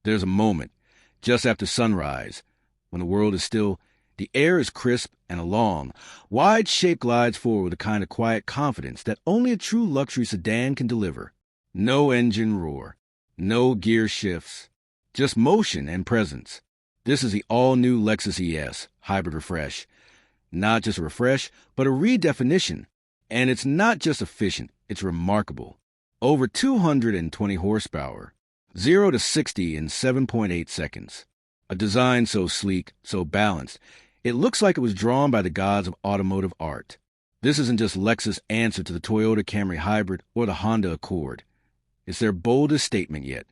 There's a moment, just after sunrise, when the world is still, the air is crisp, and a long, wide shape glides forward with a kind of quiet confidence that only a true luxury sedan can deliver. No engine roar, no gear shifts, just motion and presence. This is the all-new Lexus IS Hybrid Refresh. Not just a refresh, but a redefinition. And it's not just efficient, it's remarkable. Over 220 horsepower, 0 to 60 in 7.8 seconds. A design so sleek, so balanced, it looks like it was drawn by the gods of automotive art. This isn't just Lexus' answer to the Toyota Camry Hybrid or the Honda Accord. It's their boldest statement yet.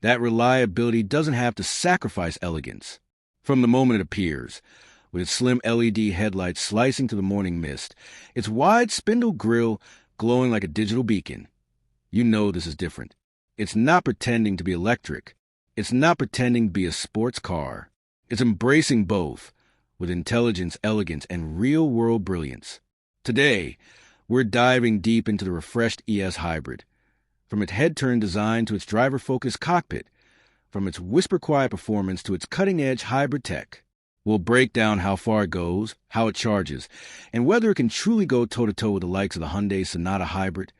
That reliability doesn't have to sacrifice elegance. From the moment it appears, with its slim LED headlights slicing through the morning mist, its wide spindle grille glowing like a digital beacon, you know this is different. It's not pretending to be electric. It's not pretending to be a sports car. It's embracing both, with intelligence, elegance, and real-world brilliance. Today, we're diving deep into the refreshed ES Hybrid. From its head-turn design to its driver-focused cockpit, from its whisper-quiet performance to its cutting-edge hybrid tech. We'll break down how far it goes, how it charges, and whether it can truly go toe-to-toe with the likes of the Hyundai Sonata Hybrid,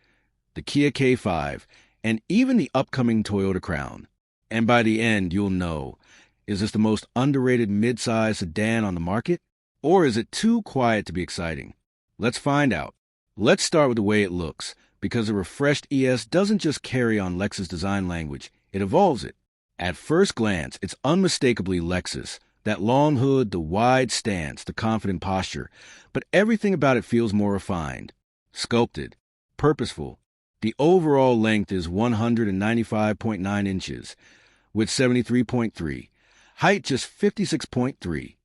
the Kia K5, and even the upcoming Toyota Crown. And by the end, you'll know, is this the most underrated mid-size sedan on the market? Or is it too quiet to be exciting? Let's find out. Let's start with the way it looks, because the refreshed ES doesn't just carry on Lexus design language, it evolves it. At first glance, it's unmistakably Lexus. That long hood, the wide stance, the confident posture, but everything about it feels more refined, sculpted, purposeful. The overall length is 195.9 inches, width 73.3, height just 56.3,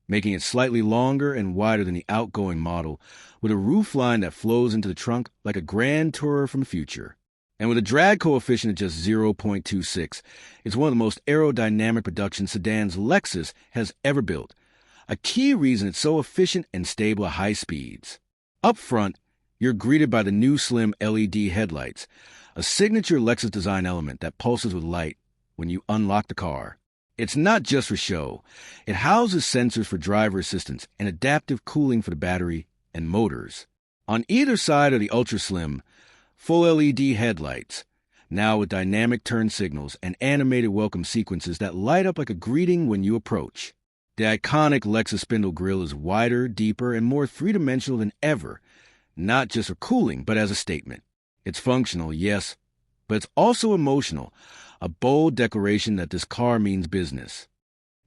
making it slightly longer and wider than the outgoing model, with a roofline that flows into the trunk like a grand tourer from the future. And with a drag coefficient of just 0.26, it's one of the most aerodynamic production sedans Lexus has ever built, a key reason it's so efficient and stable at high speeds. Up front, you're greeted by the new slim LED headlights, a signature Lexus design element that pulses with light when you unlock the car. It's not just for show. It houses sensors for driver assistance and adaptive cooling for the battery and motors. On either side are the ultra-slim, full LED headlights, now with dynamic turn signals and animated welcome sequences that light up like a greeting when you approach. The iconic Lexus spindle grille is wider, deeper, and more three-dimensional than ever, not just for cooling, but as a statement. It's functional, yes, but it's also emotional, a bold declaration that this car means business.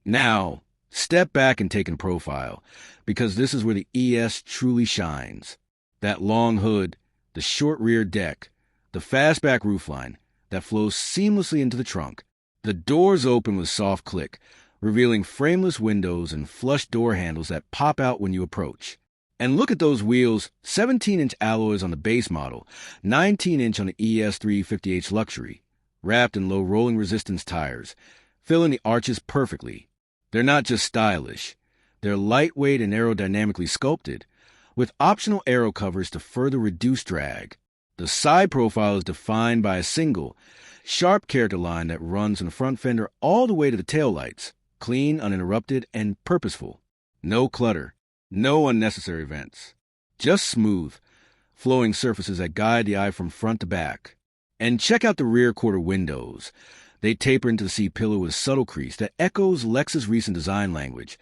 Now, step back and take in profile, because this is where the ES truly shines. That long hood, the short rear deck, the fastback roofline that flows seamlessly into the trunk. The doors open with soft click, revealing frameless windows and flush door handles that pop out when you approach. And look at those wheels, 17-inch alloys on the base model, 19-inch on the ES 350h Luxury, wrapped in low rolling resistance tires, filling the arches perfectly. They're not just stylish, they're lightweight and aerodynamically sculpted, with optional aero covers to further reduce drag. The side profile is defined by a single, sharp character line that runs from the front fender all the way to the taillights, clean, uninterrupted, and purposeful. No clutter, no unnecessary vents. Just smooth, flowing surfaces that guide the eye from front to back. And check out the rear quarter windows. They taper into the seat pillow with a subtle crease that echoes Lexus' recent design language,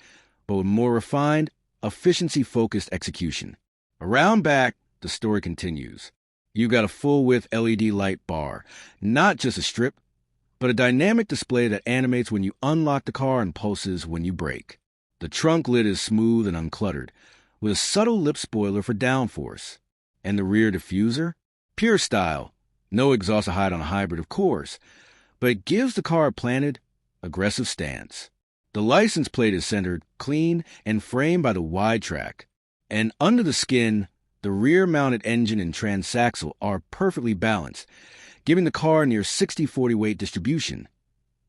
but with more refined, efficiency-focused execution. Around back, the story continues. You've got a full-width LED light bar, not just a strip, but a dynamic display that animates when you unlock the car and pulses when you brake. The trunk lid is smooth and uncluttered, with a subtle lip spoiler for downforce. And the rear diffuser? Pure style. No exhaust to hide on a hybrid, of course, but it gives the car a planted, aggressive stance. The license plate is centered, clean, and framed by the wide track. And under the skin, the rear-mounted engine and transaxle are perfectly balanced, giving the car near 60-40 weight distribution,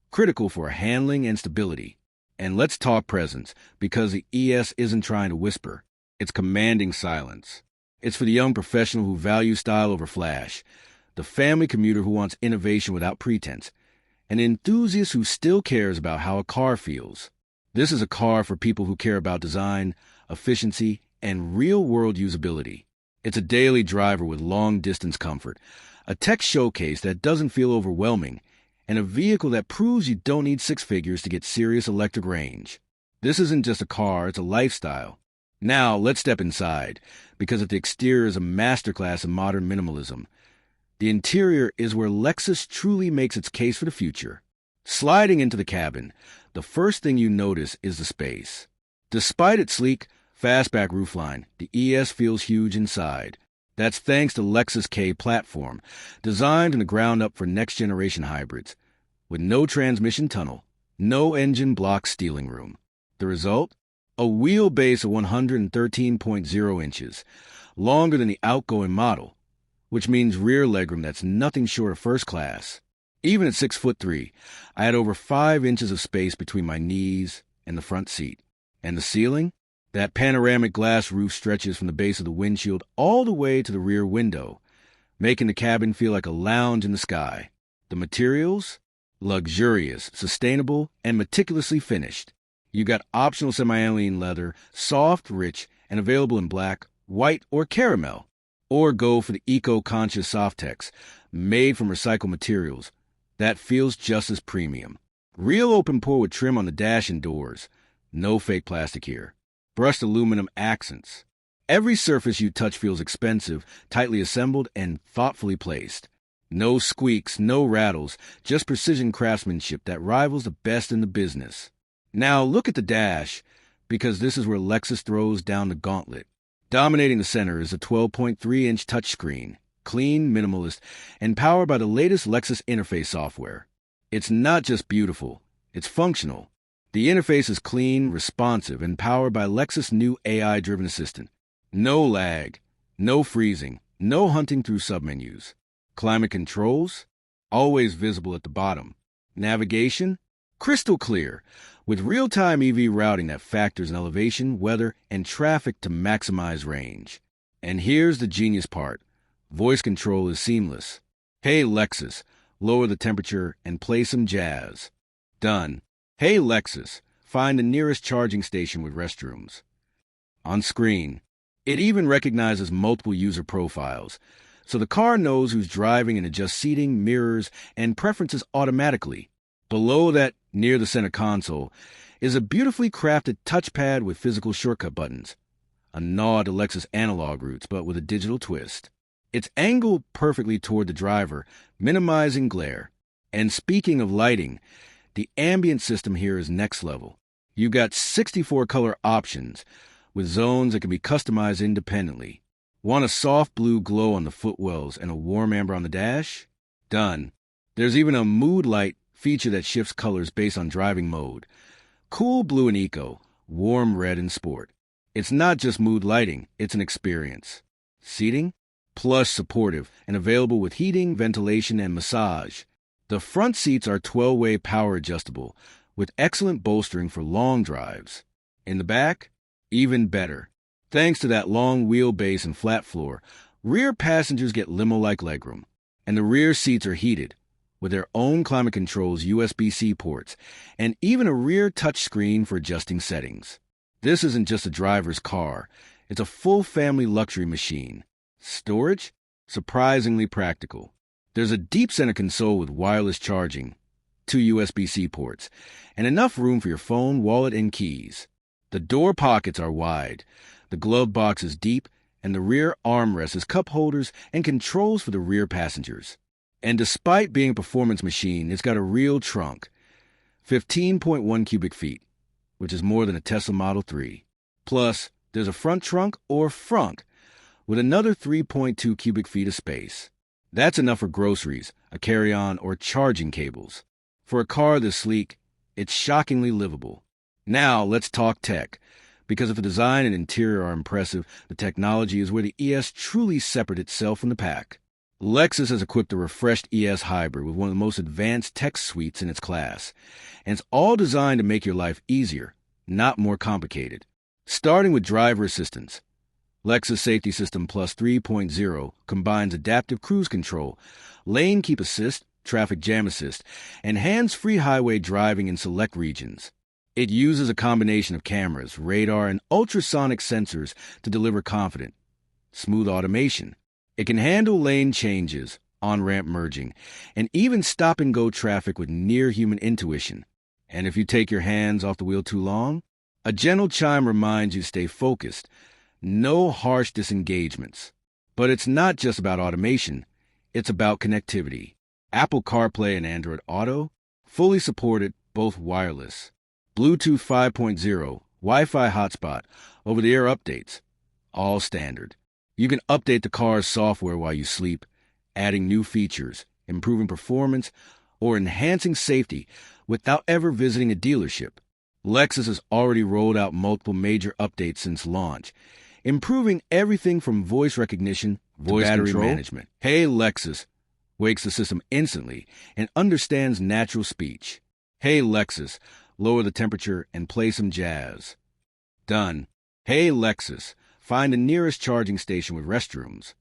critical for handling and stability. And let's talk presence, because the ES isn't trying to whisper. It's commanding silence. It's for the young professional who values style over flash, the family commuter who wants innovation without pretense, an enthusiast who still cares about how a car feels. This is a car for people who care about design, efficiency, and real-world usability. It's a daily driver with long-distance comfort, a tech showcase that doesn't feel overwhelming, and a vehicle that proves you don't need six figures to get serious electric range. This isn't just a car, it's a lifestyle. Now, let's step inside, because if the exterior is a masterclass in modern minimalism, the interior is where Lexus truly makes its case for the future. Sliding into the cabin, the first thing you notice is the space. Despite its sleek, fastback roofline, the ES feels huge inside. That's thanks to Lexus K platform, designed from the ground up for next-generation hybrids, with no transmission tunnel, no engine block steering room. The result? A wheelbase of 113.0 inches, longer than the outgoing model, which means rear legroom that's nothing short of first class. Even at 6'3", I had over 5 inches of space between my knees and the front seat. And the ceiling? That panoramic glass roof stretches from the base of the windshield all the way to the rear window, making the cabin feel like a lounge in the sky. The materials? Luxurious, sustainable, and meticulously finished. You got optional semi-aniline leather, soft, rich, and available in black, white, or caramel. Or go for the eco-conscious Softex, made from recycled materials. That feels just as premium. Real open pore with trim on the dash and doors. No fake plastic here. Brushed aluminum accents. Every surface you touch feels expensive, tightly assembled, and thoughtfully placed. No squeaks, no rattles, just precision craftsmanship that rivals the best in the business. Now look at the dash, because this is where Lexus throws down the gauntlet. Dominating the center is a 12.3-inch touchscreen, clean, minimalist, and powered by the latest Lexus interface software. It's not just beautiful, it's functional. The interface is clean, responsive, and powered by Lexus' new AI-driven assistant. No lag, no freezing, no hunting through submenus. Climate controls? Always visible at the bottom. Navigation? Crystal clear, with real-time EV routing that factors in elevation, weather, and traffic to maximize range. And here's the genius part. Voice control is seamless. Hey Lexus, lower the temperature and play some jazz. Done. Hey Lexus, find the nearest charging station with restrooms. On screen, it even recognizes multiple user profiles, so the car knows who's driving and adjusts seating, mirrors, and preferences automatically. Below that, near the center console, is a beautifully crafted touchpad with physical shortcut buttons. A nod to Lexus analog roots, but with a digital twist. It's angled perfectly toward the driver, minimizing glare. And speaking of lighting, the ambient system here is next level. You've got 64 color options, with zones that can be customized independently. Want a soft blue glow on the footwells and a warm amber on the dash? Done. There's even a mood light feature that shifts colors based on driving mode. Cool blue and eco, warm red and sport. It's not just mood lighting, it's an experience. Seating? Plush, supportive, and available with heating, ventilation, and massage. The front seats are 12-way power adjustable, with excellent bolstering for long drives. In the back? Even better. Thanks to that long wheelbase and flat floor, rear passengers get limo-like legroom. And the rear seats are heated, with their own climate controls, USB-C ports, and even a rear touchscreen for adjusting settings. This isn't just a driver's car, it's a full family luxury machine. Storage? Surprisingly practical. There's a deep center console with wireless charging, 2 USB-C ports, and enough room for your phone, wallet, and keys. The door pockets are wide, the glove box is deep, and the rear armrest has cup holders and controls for the rear passengers. And despite being a performance machine, it's got a real trunk, 15.1 cubic feet, which is more than a Tesla Model 3. Plus, there's a front trunk, or frunk, with another 3.2 cubic feet of space. That's enough for groceries, a carry-on, or charging cables. For a car this sleek, it's shockingly livable. Now, let's talk tech, because if the design and interior are impressive, the technology is where the ES truly separates itself from the pack. Lexus has equipped a refreshed ES hybrid with one of the most advanced tech suites in its class, and it's all designed to make your life easier, not more complicated. Starting with driver assistance, Lexus Safety System Plus 3.0 combines adaptive cruise control, lane keep assist, traffic jam assist, and hands-free highway driving in select regions. It uses a combination of cameras, radar, and ultrasonic sensors to deliver confident, smooth automation. It can handle lane changes, on-ramp merging, and even stop-and-go traffic with near-human intuition. And if you take your hands off the wheel too long, a gentle chime reminds you to stay focused. No harsh disengagements. But it's not just about automation. It's about connectivity. Apple CarPlay and Android Auto, fully supported, both wireless. Bluetooth 5.0, Wi-Fi hotspot, over-the-air updates, all standard. You can update the car's software while you sleep, adding new features, improving performance, or enhancing safety without ever visiting a dealership. Lexus has already rolled out multiple major updates since launch, improving everything from voice recognition to battery management. Hey Lexus wakes the system instantly and understands natural speech. Hey Lexus, lower the temperature and play some jazz. Done. Hey Lexus, find the nearest charging station with restrooms.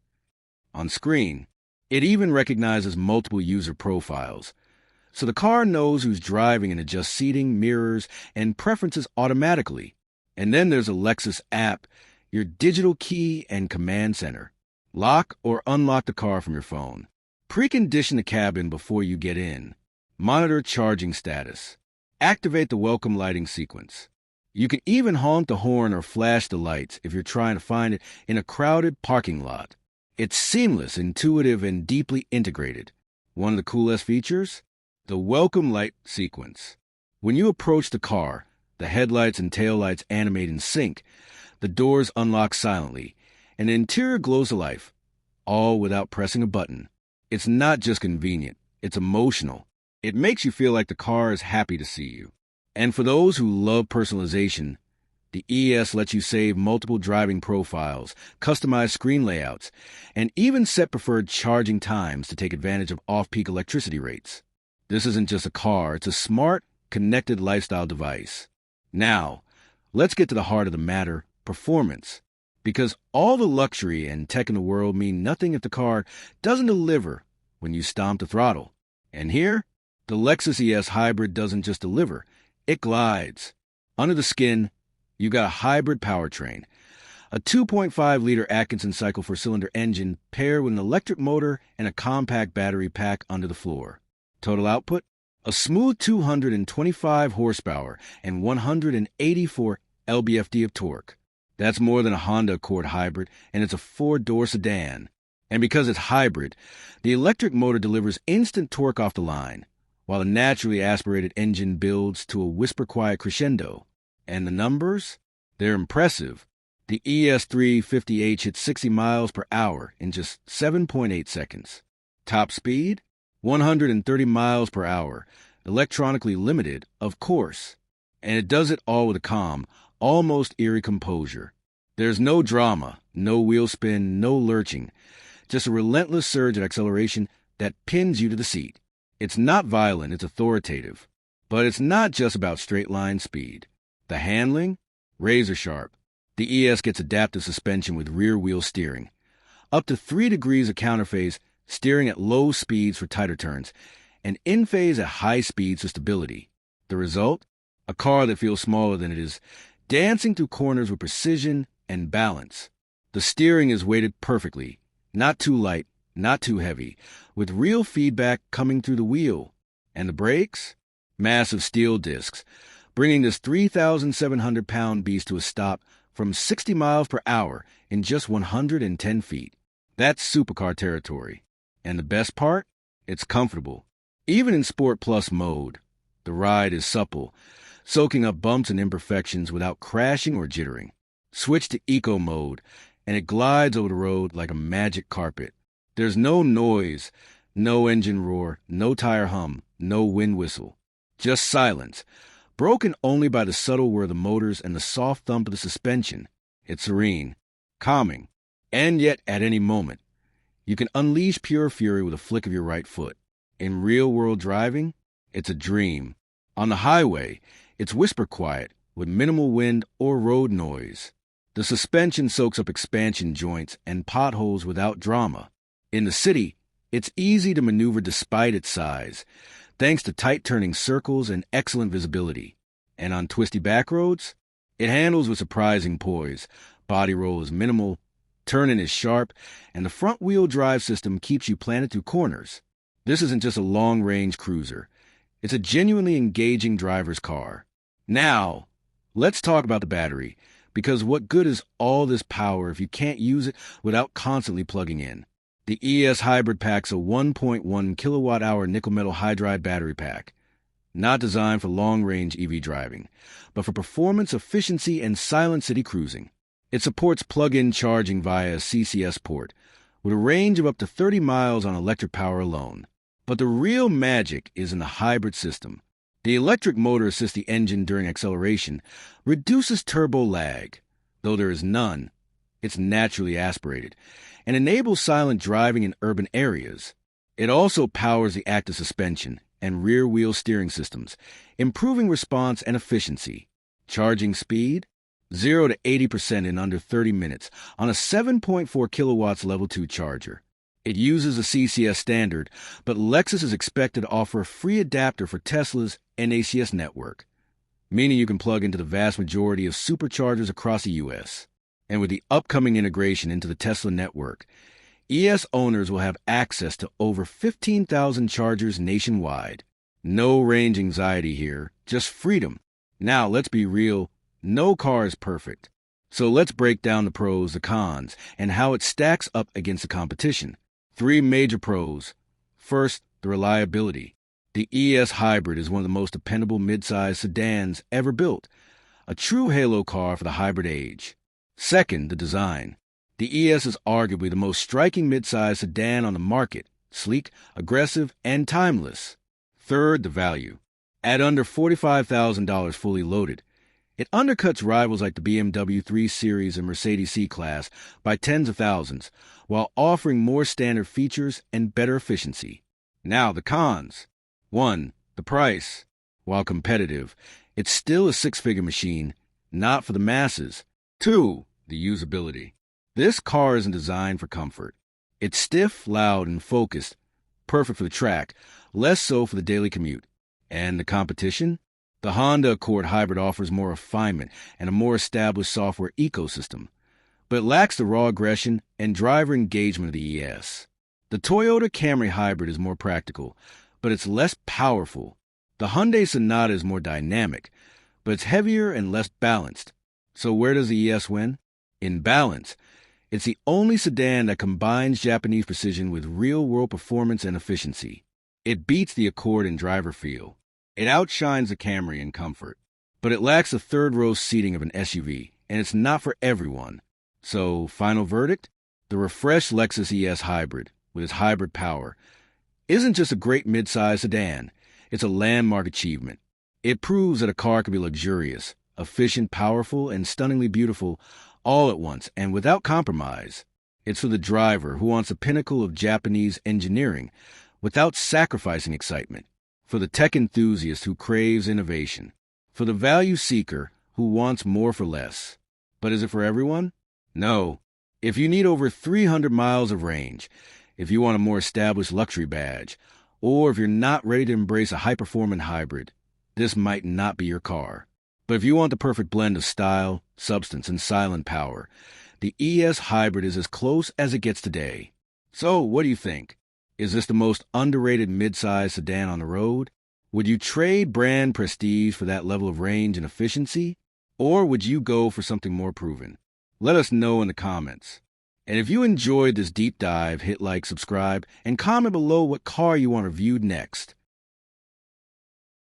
On screen, it even recognizes multiple user profiles, so the car knows who's driving and adjusts seating, mirrors, and preferences automatically. And then there's a Lexus app, your digital key and command center. Lock or unlock the car from your phone. Precondition the cabin before you get in. Monitor charging status. Activate the welcome lighting sequence. You can even honk the horn or flash the lights if you're trying to find it in a crowded parking lot. It's seamless, intuitive, and deeply integrated. One of the coolest features? The welcome light sequence. When you approach the car, the headlights and taillights animate in sync, the doors unlock silently, and the interior glows to life, all without pressing a button. It's not just convenient, it's emotional. It makes you feel like the car is happy to see you. And for those who love personalization, the ES lets you save multiple driving profiles, customize screen layouts, and even set preferred charging times to take advantage of off-peak electricity rates. This isn't just a car, it's a smart, connected lifestyle device. Now, let's get to the heart of the matter, performance. Because all the luxury and tech in the world mean nothing if the car doesn't deliver when you stomp the throttle. And here, the Lexus IS Hybrid doesn't just deliver, it glides. Under the skin, you got a hybrid powertrain, a 2.5-liter Atkinson cycle 4-cylinder engine paired with an electric motor and a compact battery pack under the floor. Total output? A smooth 225 horsepower and 184 lb-ft of torque. That's more than a Honda Accord hybrid, and it's a 4-door sedan. And because it's hybrid, the electric motor delivers instant torque off the line, while the naturally aspirated engine builds to a whisper-quiet crescendo. And the numbers? They're impressive. The ES350H hit 60 miles per hour in just 7.8 seconds. Top speed? 130 miles per hour. Electronically limited, of course. And it does it all with a calm, almost eerie composure. There's no drama, no wheel spin, no lurching. Just a relentless surge of acceleration that pins you to the seat. It's not violent, it's authoritative. But it's not just about straight-line speed. The handling? Razor sharp. The ES gets adaptive suspension with rear-wheel steering. Up to 3 degrees of counterphase, steering at low speeds for tighter turns, and in phase at high speeds for stability. The result? A car that feels smaller than it is, dancing through corners with precision and balance. The steering is weighted perfectly, not too light, not too heavy, with real feedback coming through the wheel. And the brakes? Massive steel discs, bringing this 3,700-pound beast to a stop from 60 miles per hour in just 110 feet. That's supercar territory. And the best part? It's comfortable. Even in Sport Plus mode, the ride is supple, soaking up bumps and imperfections without crashing or jittering. Switch to Eco mode, and it glides over the road like a magic carpet. There's no noise, no engine roar, no tire hum, no wind whistle. Just silence, broken only by the subtle whir of the motors and the soft thump of the suspension. It's serene, calming, and yet at any moment, you can unleash pure fury with a flick of your right foot. In real-world driving, it's a dream. On the highway, it's whisper quiet with minimal wind or road noise. The suspension soaks up expansion joints and potholes without drama. In the city, It's easy to maneuver despite its size, thanks to tight turning circles and excellent visibility. And on twisty back roads, it handles with surprising poise. Body roll is minimal, turning is sharp, and the front-wheel drive system keeps you planted through corners. This isn't just a long-range cruiser. It's a genuinely engaging driver's car. Now, let's talk about the battery, because what good is all this power if you can't use it without constantly plugging in? The ES Hybrid packs a 1.1 kilowatt-hour nickel-metal hydride battery pack, not designed for long-range EV driving, but for performance, efficiency, and silent city cruising. It supports plug-in charging via a CCS port, with a range of up to 30 miles on electric power alone. But the real magic is in the hybrid system. The electric motor assists the engine during acceleration, reduces turbo lag, though there is none. It's naturally aspirated, and enables silent driving in urban areas. It also powers the active suspension and rear-wheel steering systems, improving response and efficiency. Charging speed? 0 to 80% in under 30 minutes on a 7.4 kilowatts Level 2 charger. It uses a CCS standard, but Lexus is expected to offer a free adapter for Tesla's NACS network, meaning you can plug into the vast majority of superchargers across the U.S. And with the upcoming integration into the Tesla network, ES owners will have access to over 15,000 chargers nationwide. No range anxiety here, just freedom. Now, let's be real, no car is perfect. So let's break down the pros, the cons, and how it stacks up against the competition. 3 major pros. First, the reliability. The ES Hybrid is one of the most dependable midsize sedans ever built, a true halo car for the hybrid age. Second, the design. The ES is arguably the most striking midsize sedan on the market, sleek, aggressive, and timeless. Third, the value. At under $45,000 fully loaded, it undercuts rivals like the BMW 3 Series and Mercedes C-Class by tens of thousands, while offering more standard features and better efficiency. Now, the cons. 1. The price. While competitive, it's still a six-figure machine, not for the masses. 2. The usability. This car isn't designed for comfort. It's stiff, loud, and focused, perfect for the track, less so for the daily commute. And the competition? The Honda Accord Hybrid offers more refinement and a more established software ecosystem, but it lacks the raw aggression and driver engagement of the ES. The Toyota Camry Hybrid is more practical, but it's less powerful. The Hyundai Sonata is more dynamic, but it's heavier and less balanced. So where does the ES win? In balance. It's the only sedan that combines Japanese precision with real-world performance and efficiency. It beats the Accord in driver feel. It outshines the Camry in comfort, but it lacks the third-row seating of an SUV, and it's not for everyone. So, final verdict? The refreshed Lexus ES Hybrid, with its hybrid power, isn't just a great mid-size sedan. It's a landmark achievement. It proves that a car can be luxurious, efficient, powerful, and stunningly beautiful all at once and without compromise. It's for the driver who wants the pinnacle of Japanese engineering without sacrificing excitement. For the tech enthusiast who craves innovation. For the value seeker who wants more for less. But is it for everyone? No. If you need over 300 miles of range, if you want a more established luxury badge, or if you're not ready to embrace a high-performing hybrid, this might not be your car. But if you want the perfect blend of style, substance, and silent power, the ES Hybrid is as close as it gets today. So, what do you think? Is this the most underrated midsize sedan on the road? Would you trade brand prestige for that level of range and efficiency? Or would you go for something more proven? Let us know in the comments. And if you enjoyed this deep dive, hit like, subscribe, and comment below what car you want reviewed next.